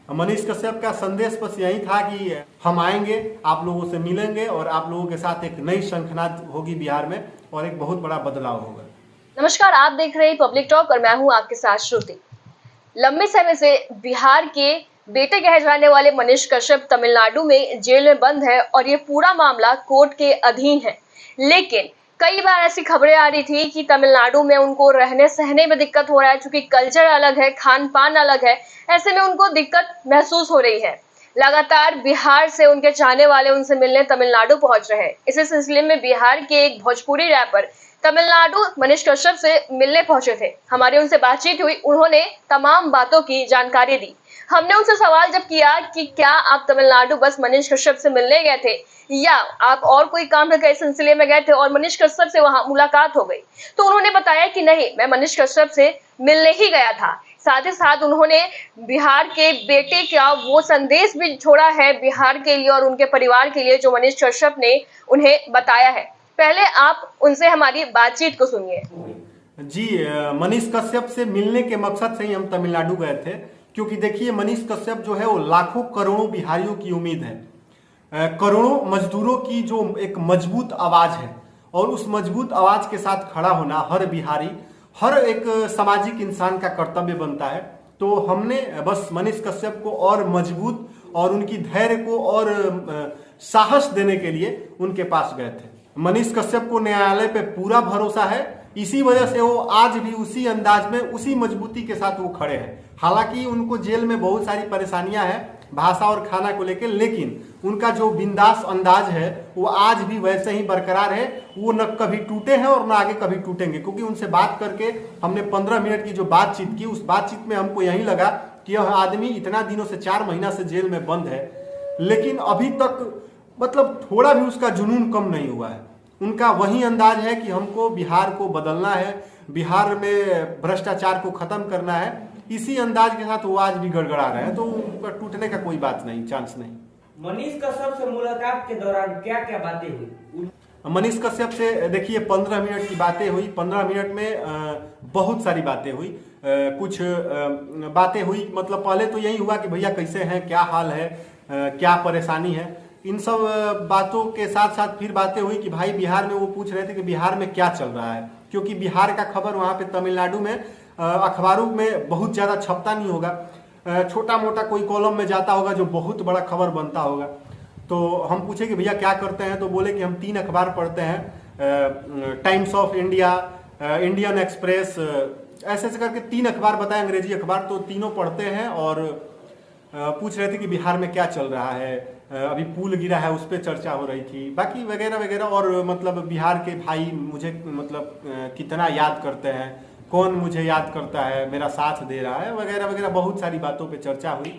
मनीष कश्यप का संदेश बस यही था कि हम आएंगे, आप लोगों से मिलेंगे और आप लोगों के साथ एक नई शंखनाद होगी बिहार में और एक बहुत बड़ा बदलाव होगा। नमस्कार, आप देख रहे हैं पब्लिक टॉक और मैं हूं आपके साथ श्रुति। लंबे समय से बिहार के बेटे कहे जाने वाले मनीष कश्यप तमिलनाडु में जेल में बंद है और ये पूरा मामला कोर्ट के अधीन है। लेकिन कई बार ऐसी खबरें आ रही थी कि तमिलनाडु में उनको रहने सहने में दिक्कत हो रहा है, क्योंकि कल्चर अलग है, खान पान अलग है। ऐसे में उनको दिक्कत महसूस हो रही है। लगातार बिहार से उनके चाहने वाले उनसे मिलने तमिलनाडु पहुंच रहे हैं। इसी सिलसिले में बिहार के एक भोजपुरी रैपर तमिलनाडु मनीष कश्यप से मिलने पहुंचे थे। हमारी उनसे बातचीत हुई, उन्होंने तमाम बातों की जानकारी दी। हमने उनसे सवाल जब किया कि क्या आप तमिलनाडु बस मनीष कश्यप से मिलने गए थे या आप और कोई काम के सिलसिले में गए थे और मनीष कश्यप से वहां मुलाकात हो गई, तो उन्होंने बताया कि नहीं, मैं मनीष कश्यप से मिलने ही गया था। साथ ही साथ उन्होंने बिहार के बेटे का वो संदेश भी छोड़ा है बिहार के लिए और उनके परिवार के लिए, जो मनीष कश्यप ने उन्हें बताया है। पहले आप उनसे हमारी बातचीत को सुनिए। जी, मनीष कश्यप से मिलने के मकसद से ही हम तमिलनाडु गए थे, क्योंकि देखिए मनीष कश्यप जो है वो लाखों करोड़ों बिहारियों की उम्मीद है, करोड़ों मजदूरों की जो एक मजबूत आवाज है, और उस मजबूत आवाज के साथ खड़ा होना हर बिहारी, हर एक सामाजिक इंसान का कर्तव्य बनता है। तो हमने बस मनीष कश्यप को और मजबूत और उनकी धैर्य को और साहस देने के लिए उनके पास गए थे। मनीष कश्यप को न्यायालय पे पूरा भरोसा है, इसी वजह से वो आज भी उसी अंदाज में उसी मजबूती के साथ वो खड़े हैं। हालांकि उनको जेल में बहुत सारी परेशानियां हैं भाषा और खाना को लेकर, लेकिन उनका जो बिंदास अंदाज है वो आज भी वैसे ही बरकरार है। वो न कभी टूटे हैं और न आगे कभी टूटेंगे, क्योंकि उनसे बात करके हमने 15 मिनट की जो बातचीत की, उस बातचीत में हमको यही लगा कि यह आदमी इतना दिनों से 4 महीना से जेल में बंद है, लेकिन अभी तक मतलब थोड़ा भी उसका जुनून कम नहीं हुआ है। उनका वही अंदाज है कि हमको बिहार को बदलना है, बिहार में भ्रष्टाचार को खत्म करना है। इसी अंदाज के साथ वो आज भी गड़गड़ा रहे हैं, तो उनका टूटने का कोई बात नहीं, चांस नहीं। मनीष कश्यप से मुलाकात के दौरान क्या क्या बातें हुई? मनीष कश्यप से देखिए 15 मिनट की बातें हुई। 15 मिनट में बहुत सारी बातें हुई। कुछ बातें हुई, मतलब पहले तो यही हुआ कि भैया कैसे हैं, क्या हाल है, क्या परेशानी है। इन सब बातों के साथ साथ फिर बातें हुई कि भाई बिहार में, वो पूछ रहे थे कि बिहार में क्या चल रहा है, क्योंकि बिहार का खबर वहाँ पे तमिलनाडु में अखबारों में बहुत ज़्यादा छपता नहीं होगा, छोटा मोटा कोई कॉलम में जाता होगा जो बहुत बड़ा खबर बनता होगा। तो हम पूछे कि भैया क्या करते हैं, तो बोले कि हम 3 अखबार पढ़ते हैं, times of India, Indian express, ऐसे ऐसे करके 3 अखबार बताए, अंग्रेजी अखबार, तो तीनों पढ़ते हैं। और पूछ रहे थे कि बिहार में क्या चल रहा है, अभी पुल गिरा है उस पर चर्चा हो रही थी, बाकी वगैरह वगैरह। और मतलब बिहार के भाई मुझे मतलब कितना याद करते हैं, कौन मुझे याद करता है, मेरा साथ दे रहा है, वगैरह वगैरह। बहुत सारी बातों पे चर्चा हुई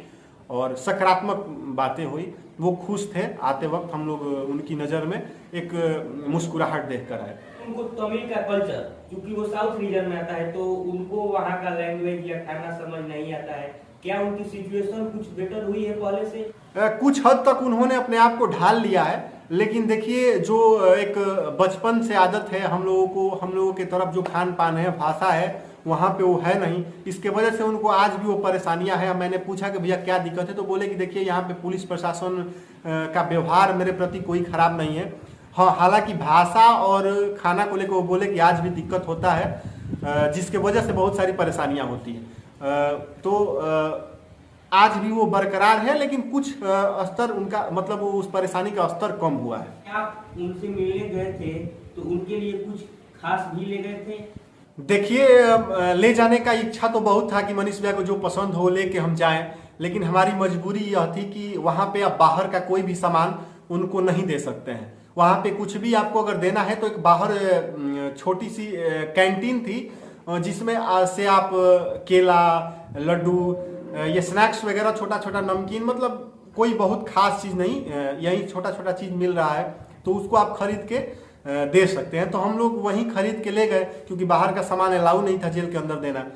और सकारात्मक बातें हुई। वो खुश थे, आते वक्त हम लोग उनकी नज़र में एक मुस्कुराहट देख कर आए। उनको तमिल का कल्चर, क्योंकि वो साउथ रीजन में आता है, तो उनको वहाँ का लैंग्वेज या खाना समझ नहीं आता है। क्या उनकी सिचुएशन कुछ बेटर हुई है पहले से? कुछ हद तक उन्होंने अपने आप को ढाल लिया है, लेकिन देखिए जो एक बचपन से आदत है हम लोगों के तरफ, जो खान पान है, भाषा है, वहाँ पे वो है नहीं। इसके वजह से उनको आज भी वो परेशानियां हैं। मैंने पूछा कि भैया क्या दिक्कत है, तो बोले कि देखिए यहाँ पे पुलिस प्रशासन का व्यवहार मेरे प्रति कोई खराब नहीं है। हाँ, हालांकि भाषा और खाना को लेकर वो बोले कि आज भी दिक्कत होता है, जिसके वजह से बहुत सारी परेशानियाँ होती हैं। तो आज भी वो बरकरार है, लेकिन कुछ स्तर उनका, मतलब उस परेशानी का स्तर कम हुआ है। आप उनसे मिलने गए थे तो उनके लिए कुछ खास भी ले गए थे? देखिए, ले जाने का इच्छा तो बहुत था कि मनीष भैया को जो पसंद हो लेके हम जाएं, लेकिन हमारी मजबूरी यह थी कि वहाँ पे आप बाहर का कोई भी सामान उनको नहीं दे सकते हैं। वहाँ पे कुछ भी आपको अगर देना है तो एक बाहर छोटी सी कैंटीन थी, जिसमें से आप केला, लड्डू, ये स्नैक्स वगैरह, छोटा छोटा नमकीन, मतलब कोई बहुत खास चीज़ नहीं, यही छोटा छोटा चीज़ मिल रहा है, तो उसको आप खरीद के दे सकते हैं। तो हम लोग वहीं खरीद के ले गए, क्योंकि बाहर का सामान अलाउ नहीं था जेल के अंदर देना,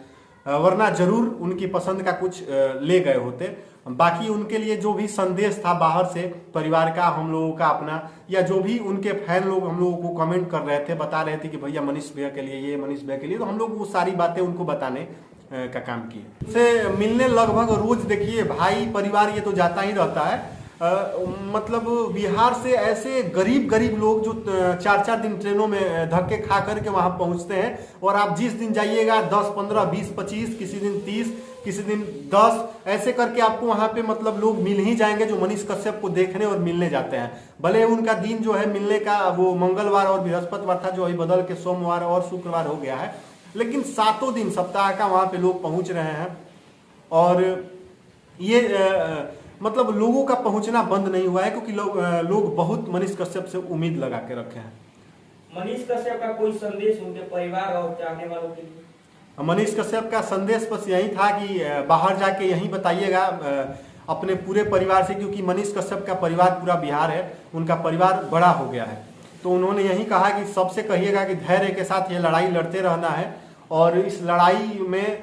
वरना जरूर उनकी पसंद का कुछ ले गए होते। बाकी उनके लिए जो भी संदेश था बाहर से, परिवार का, हम लोगों का अपना, या जो भी उनके फैन लोग हम लोगों को कमेंट कर रहे थे, बता रहे थे कि भैया मनीष भैया के लिए ये, मनीष भैया के लिए, तो हम लोग वो सारी बातें उनको बताने का काम किए। से मिलने लगभग रोज देखिए भाई परिवार ये तो जाता ही रहता है। मतलब बिहार से ऐसे गरीब गरीब लोग जो 4-4 दिन ट्रेनों में धक्के खा करके वहां पहुंचते हैं, और आप जिस दिन जाइएगा 10, 15, 20, 25, किसी दिन 30, किसी दिन 10, ऐसे करके आपको वहां पे मतलब लोग मिल ही जाएंगे जो मनीष कश्यप को देखने और मिलने जाते हैं। भले उनका दिन जो है मिलने का वो मंगलवार और बृहस्पतिवार था, जो अभी बदल के सोमवार और शुक्रवार हो गया है, लेकिन 7 दिन सप्ताह का वहां पे लोग पहुंच रहे हैं। और ये मतलब लोगों का पहुंचना बंद नहीं हुआ है, क्योंकि लोग बहुत मनीष कश्यप से उम्मीद लगा के रखे हैं। मनीष कश्यप का कोई संदेश उनके परिवार और चाहने वालों के लिए? मनीष कश्यप का संदेश बस यही था कि बाहर जाके यही बताइएगा अपने पूरे परिवार से, क्योंकि मनीष कश्यप का परिवार पूरा बिहार है, उनका परिवार बड़ा हो गया है। तो उन्होंने यही कहा कि सबसे कहिएगा कि धैर्य के साथ ये लड़ाई लड़ते रहना है, और इस लड़ाई में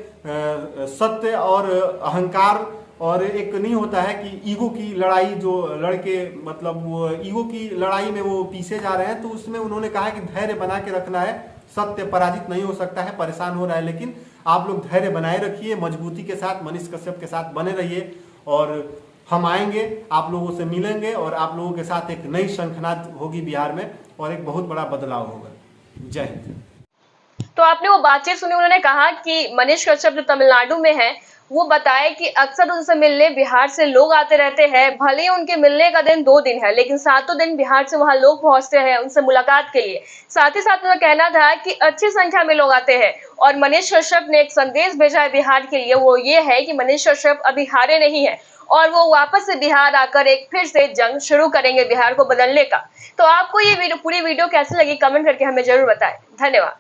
सत्य और अहंकार और एक नहीं होता है कि ईगो की लड़ाई, जो लड़के मतलब वो ईगो की लड़ाई में वो पीछे जा रहे हैं। तो उसमें उन्होंने कहा कि धैर्य बना के रखना है, सत्य पराजित नहीं हो सकता है, परेशान हो रहा है, लेकिन आप लोग धैर्य बनाए रखिए, मजबूती के साथ मनीष कश्यप के साथ बने रहिए, और हम आएंगे, आप लोगों से मिलेंगे, और आप लोगों के साथ एक नई शंखनाद होगी बिहार में, और एक बहुत बड़ा बदलाव होगा। जय हिंद। तो आपने वो बातचीत सुनी, उन्होंने कहा कि मनीष कश्यप जो तमिलनाडु में है वो बताए कि अक्सर उनसे मिलने बिहार से लोग आते रहते हैं। भले ही उनके मिलने का दिन 2 दिन है, लेकिन 7 दिन बिहार से वहां लोग पहुंचते हैं उनसे मुलाकात के लिए। साथ ही साथ उनका कहना था कि अच्छी संख्या में लोग आते हैं। और मनीष कश्यप ने एक संदेश भेजा है बिहार के लिए, वो ये है कि मनीष कश्यप अभी हारे नहीं है, और वो वापस से बिहार आकर एक फिर से जंग शुरू करेंगे बिहार को बदलने का। तो आपको ये पूरी वीडियो कैसी लगी कमेंट करके हमें जरूर बताएं। धन्यवाद।